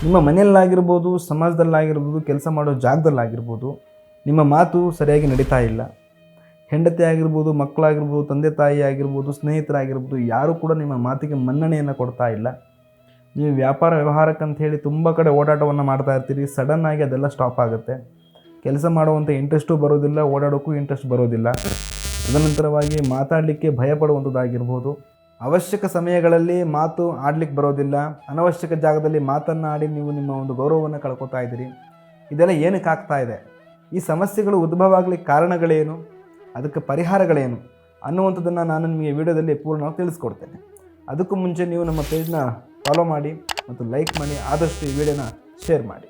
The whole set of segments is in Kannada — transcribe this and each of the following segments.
ನಿಮ್ಮ ಮನೆಯಲ್ಲಾಗಿರ್ಬೋದು, ಸಮಾಜದಲ್ಲಾಗಿರ್ಬೋದು, ಕೆಲಸ ಮಾಡೋ ಜಾಗದಲ್ಲಾಗಿರ್ಬೋದು ನಿಮ್ಮ ಮಾತು ಸರಿಯಾಗಿ ನಡೀತಾ ಇಲ್ಲ. ಹೆಂಡತಿ ಆಗಿರ್ಬೋದು, ಮಕ್ಕಳಾಗಿರ್ಬೋದು, ತಂದೆ ತಾಯಿ ಆಗಿರ್ಬೋದು, ಸ್ನೇಹಿತರಾಗಿರ್ಬೋದು, ಯಾರೂ ಕೂಡ ನಿಮ್ಮ ಮಾತಿಗೆ ಮನ್ನಣೆಯನ್ನು ಕೊಡ್ತಾ ಇಲ್ಲ. ನೀವು ವ್ಯಾಪಾರ ವ್ಯವಹಾರಕ್ಕಂತ ಹೇಳಿ ತುಂಬ ಕಡೆ ಓಡಾಟವನ್ನು ಮಾಡ್ತಾ ಇರ್ತೀರಿ. ಸಡನ್ನಾಗಿ ಅದೆಲ್ಲ ಸ್ಟಾಪ್ ಆಗುತ್ತೆ. ಕೆಲಸ ಮಾಡುವಂಥ ಇಂಟ್ರೆಸ್ಟು ಬರೋದಿಲ್ಲ, ಓಡಾಡೋಕ್ಕೂ ಇಂಟ್ರೆಸ್ಟ್ ಬರೋದಿಲ್ಲ. ತದನಂತರವಾಗಿ ಮಾತಾಡಲಿಕ್ಕೆ ಭಯಪಡುವಂಥದ್ದಾಗಿರ್ಬೋದು. ಅವಶ್ಯಕ ಸಮಯಗಳಲ್ಲಿ ಮಾತು ಆಡಲಿಕ್ಕೆ ಬರೋದಿಲ್ಲ. ಅನವಶ್ಯಕ ಜಾಗದಲ್ಲಿ ಮಾತನ್ನು ಆಡಿ ನೀವು ನಿಮ್ಮ ಒಂದು ಗೌರವವನ್ನು ಕಳ್ಕೊತಾ ಇದ್ದೀರಿ. ಇದೆಲ್ಲ ಏನಕ್ಕೆ ಆಗ್ತಾ ಇದೆ? ಈ ಸಮಸ್ಯೆಗಳು ಉದ್ಭವ ಆಗಲಿಕ್ಕೆ ಕಾರಣಗಳೇನು, ಅದಕ್ಕೆ ಪರಿಹಾರಗಳೇನು ಅನ್ನುವಂಥದ್ದನ್ನು ನಾನು ನಿಮಗೆ ವಿಡಿಯೋದಲ್ಲಿ ಪೂರ್ಣವಾಗಿ ತಿಳಿಸ್ಕೊಡ್ತೇನೆ. ಅದಕ್ಕೂ ಮುಂಚೆ ನೀವು ನಮ್ಮ ಪೇಜ್ನ ಫಾಲೋ ಮಾಡಿ ಮತ್ತು ಲೈಕ್ ಮಾಡಿ, ಆದಷ್ಟು ಈ ವಿಡಿಯೋನ ಶೇರ್ ಮಾಡಿ.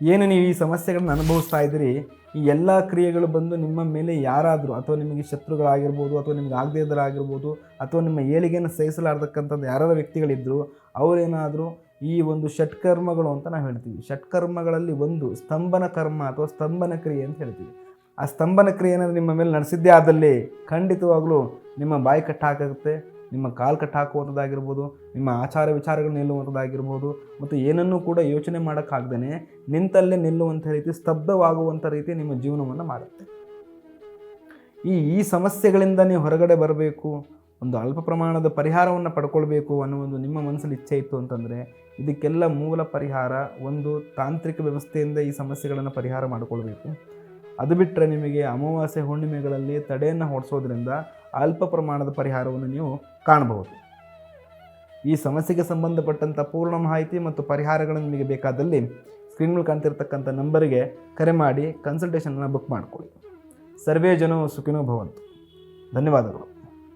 ಏನು ನೀವು ಈ ಸಮಸ್ಯೆಗಳನ್ನು ಅನುಭವಿಸ್ತಾ ಇದ್ದೀರಿ, ಈ ಎಲ್ಲ ಕ್ರಿಯೆಗಳು ಬಂದು ನಿಮ್ಮ ಮೇಲೆ ಯಾರಾದರೂ ಅಥವಾ ನಿಮಗೆ ಶತ್ರುಗಳಾಗಿರ್ಬೋದು, ಅಥವಾ ನಿಮಗೆ ಆಗದೇ ಇದ್ದರಾಗಿರ್ಬೋದು, ಅಥವಾ ನಿಮ್ಮ ಏಳಿಗೆಯನ್ನು ಸಹಿಸಲಾರ್ದಕ್ಕಂಥದ್ದು ಯಾರಾದ ವ್ಯಕ್ತಿಗಳಿದ್ದರು, ಅವರೇನಾದರೂ ಈ ಒಂದು ಷಟ್ಕರ್ಮಗಳು ಅಂತ ನಾವು ಹೇಳ್ತೀವಿ. ಷಟ್ಕರ್ಮಗಳಲ್ಲಿ ಒಂದು ಸ್ತಂಭನ ಕರ್ಮ ಅಥವಾ ಸ್ತಂಭನ ಕ್ರಿಯೆ ಅಂತ ಹೇಳ್ತೀವಿ. ಆ ಸ್ತಂಭನ ಕ್ರಿಯೆಯನ್ನು ನಿಮ್ಮ ಮೇಲೆ ನಡೆಸಿದ್ದೇ ಆದಲ್ಲಿ ಖಂಡಿತವಾಗಲೂ ನಿಮ್ಮ ಬಾಯಿ ಕಟ್ಟಾಗುತ್ತೆ, ನಿಮ್ಮ ಕಾಲು ಕಟ್ಟಾಕುವಂಥದ್ದಾಗಿರ್ಬೋದು, ನಿಮ್ಮ ಆಚಾರ ವಿಚಾರಗಳು ನಿಲ್ಲುವಂಥದ್ದಾಗಿರ್ಬೋದು, ಮತ್ತು ಏನನ್ನೂ ಕೂಡ ಯೋಚನೆ ಮಾಡೋಕ್ಕಾಗ್ದೇ ನಿಂತಲ್ಲೇ ನಿಲ್ಲುವಂಥ ರೀತಿ, ಸ್ತಬ್ಧವಾಗುವಂಥ ರೀತಿ ನಿಮ್ಮ ಜೀವನವನ್ನು ಮಾಡುತ್ತೆ. ಈ ಸಮಸ್ಯೆಗಳಿಂದ ನೀವು ಹೊರಗಡೆ ಬರಬೇಕು, ಒಂದು ಅಲ್ಪ ಪ್ರಮಾಣದ ಪರಿಹಾರವನ್ನು ಪಡ್ಕೊಳ್ಬೇಕು ಅನ್ನೋ ಒಂದು ನಿಮ್ಮ ಮನಸ್ಸಲ್ಲಿ ಇಚ್ಛೆ ಇತ್ತು ಅಂತಂದರೆ, ಇದಕ್ಕೆಲ್ಲ ಮೂಲ ಪರಿಹಾರ ಒಂದು ತಾಂತ್ರಿಕ ವ್ಯವಸ್ಥೆಯಿಂದ ಈ ಸಮಸ್ಯೆಗಳನ್ನು ಪರಿಹಾರ ಮಾಡಿಕೊಳ್ಬೇಕು. ಅದು ಬಿಟ್ಟರೆ ನಿಮಗೆ ಅಮಾವಾಸ್ಯೆ ಹುಣ್ಣಿಮೆಗಳಲ್ಲಿ ತಡೆಯನ್ನು ಹೊಡೆಸೋದ್ರಿಂದ ಅಲ್ಪ ಪ್ರಮಾಣದ ಪರಿಹಾರವನ್ನು ನೀವು ಕಾಣಬಹುದು. ಈ ಸಮಸ್ಯೆಗೆ ಸಂಬಂಧಪಟ್ಟಂಥ ಪೂರ್ಣ ಮಾಹಿತಿ ಮತ್ತು ಪರಿಹಾರಗಳು ನಿಮಗೆ ಬೇಕಾದಲ್ಲಿ ಸ್ಕ್ರೀನ್ ಮೇಲೆ ಕಾಣ್ತಿರ್ತಕ್ಕಂಥ ನಂಬರಿಗೆ ಕರೆ ಮಾಡಿ ಕನ್ಸಲ್ಟೇಷನನ್ನು ಬುಕ್ ಮಾಡಿಕೊಳ್ಳಿ. ಸರ್ವೇ ಜನೋ ಸುಖಿನೋ ಭವಂತು. ಧನ್ಯವಾದಗಳು.